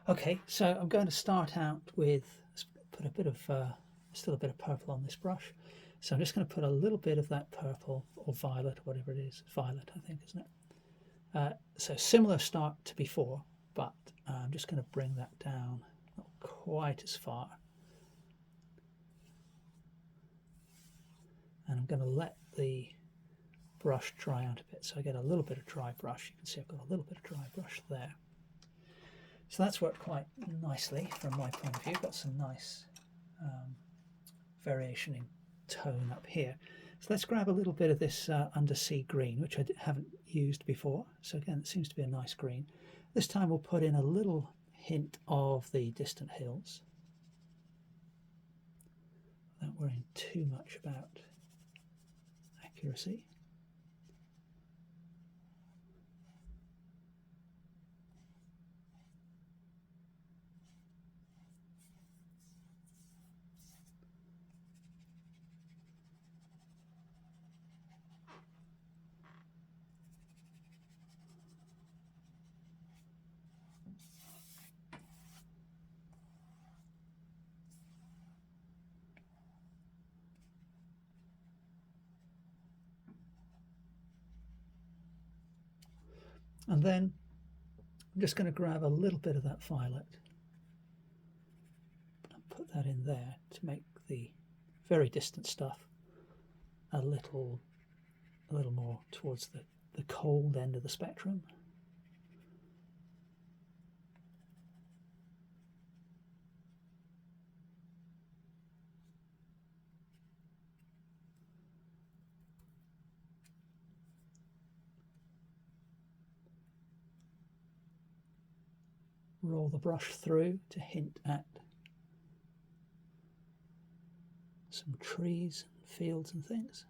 Okay, so I'm going to start out with, let's put a bit of, still a bit of purple on this brush. So I'm just going to put a little bit of that purple or violet, whatever it is, violet I think, isn't it? So similar start to before, but I'm just going to bring that down, not quite as far. And I'm going to let the brush dry out a bit. So I get a little bit of dry brush. You can see I've got a little bit of dry brush there. So that's worked quite nicely from my point of view. Got some nice variation in tone up here. So let's grab a little bit of this undersea green, which I haven't used before. So again, it seems to be a nice green. This time we'll put in a little hint of the distant hills, without worrying too much about accuracy. And then I'm just going to grab a little bit of that violet and put that in there to make the very distant stuff a little more towards the cold end of the spectrum. Roll the brush through to hint at some trees and fields and things.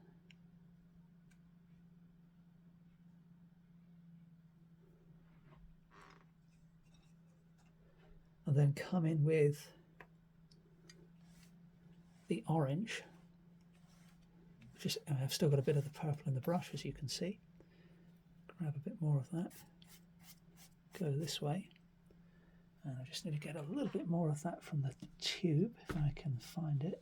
And then come in with the orange, which is, I've still got a bit of the purple in the brush, as you can see. Grab a bit more of that, go this way. And I just need to get a little bit more of that from the tube, if I can find it.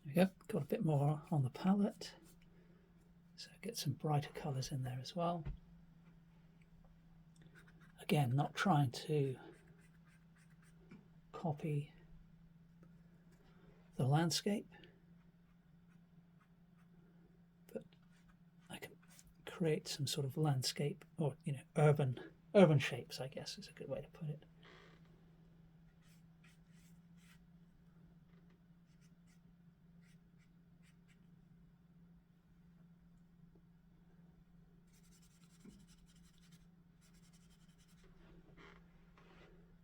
There we go, got a bit more on the palette. So get some brighter colours in there as well. Again, not trying to copy the landscape, but I can create some sort of landscape, or urban shapes, I guess is a good way to put it.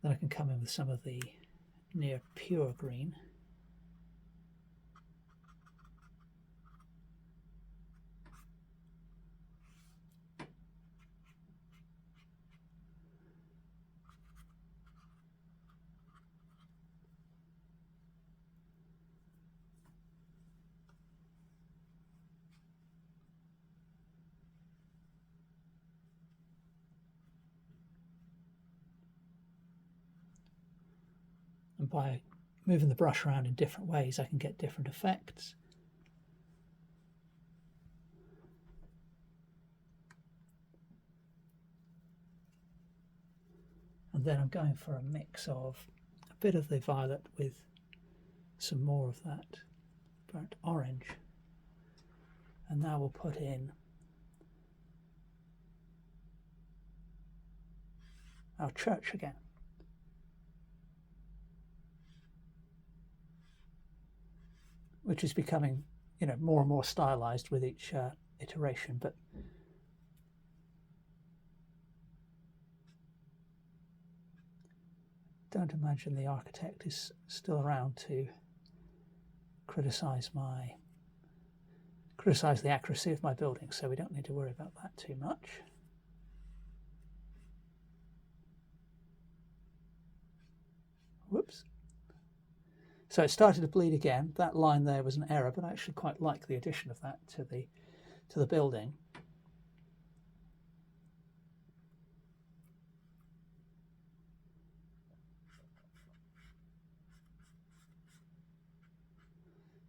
Then I can come in with some of the near pure green. And by moving the brush around in different ways, I can get different effects. And then I'm going for a mix of a bit of the violet with some more of that burnt orange. And now we'll put in our church again. Which is becoming, more and more stylized with each iteration, but don't imagine the architect is still around to criticize the accuracy of my building, so we don't need to worry about that too much. Whoops. So it started to bleed again. That line there was an error, but I actually quite like the addition of that to the to the building.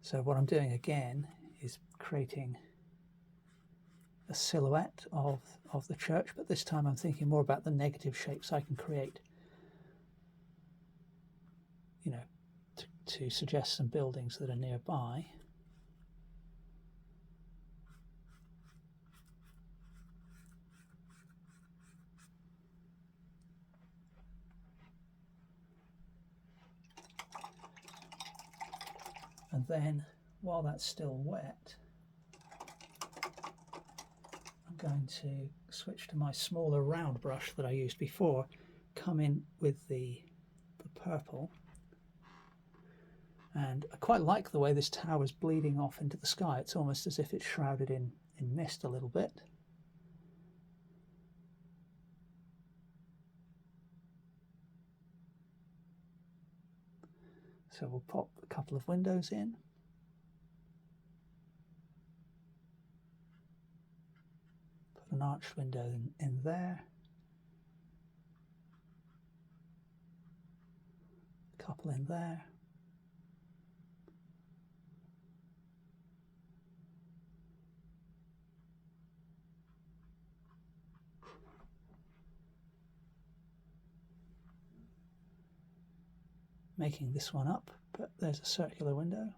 So what I'm doing again is creating a silhouette of the church, but this time I'm thinking more about the negative shapes I can create, you know, to suggest some buildings that are nearby. And then, while that's still wet, I'm going to switch to my smaller round brush that I used before, come in with the purple. And I quite like the way this tower is bleeding off into the sky. It's almost as if it's shrouded in mist a little bit. So we'll pop a couple of windows in. Put an arched window in there. A couple in there. Making this one up, but there's a circular window.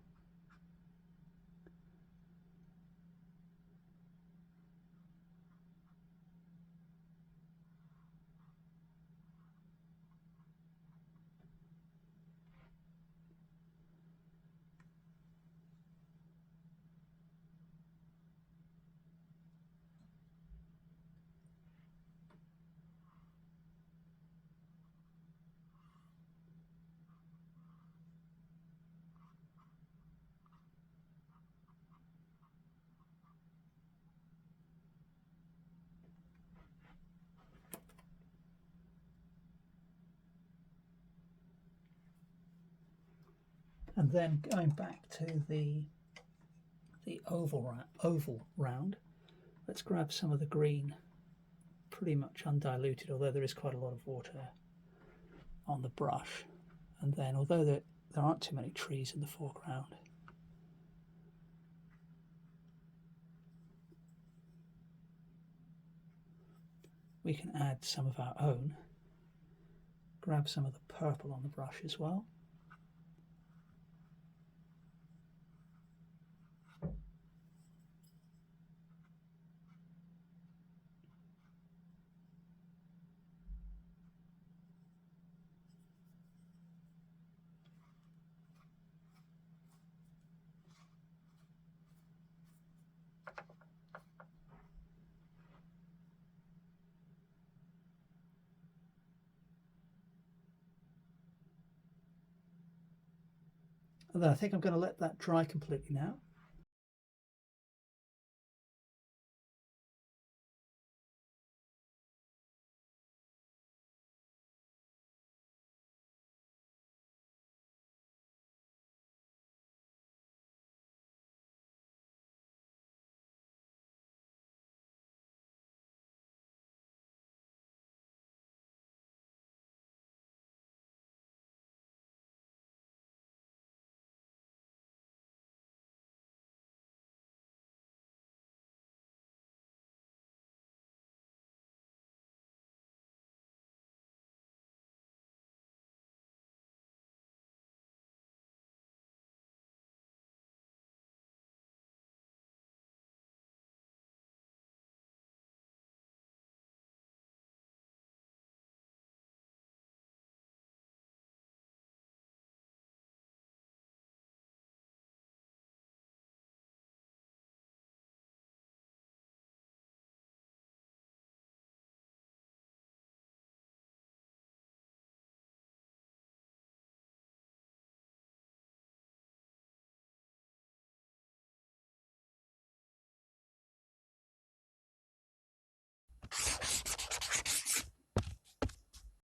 And then going back to the oval round, let's grab some of the green, pretty much undiluted, although there is quite a lot of water on the brush. And then, although there aren't too many trees in the foreground, we can add some of our own. Grab some of the purple on the brush as well. And then I think I'm going to let that dry completely now.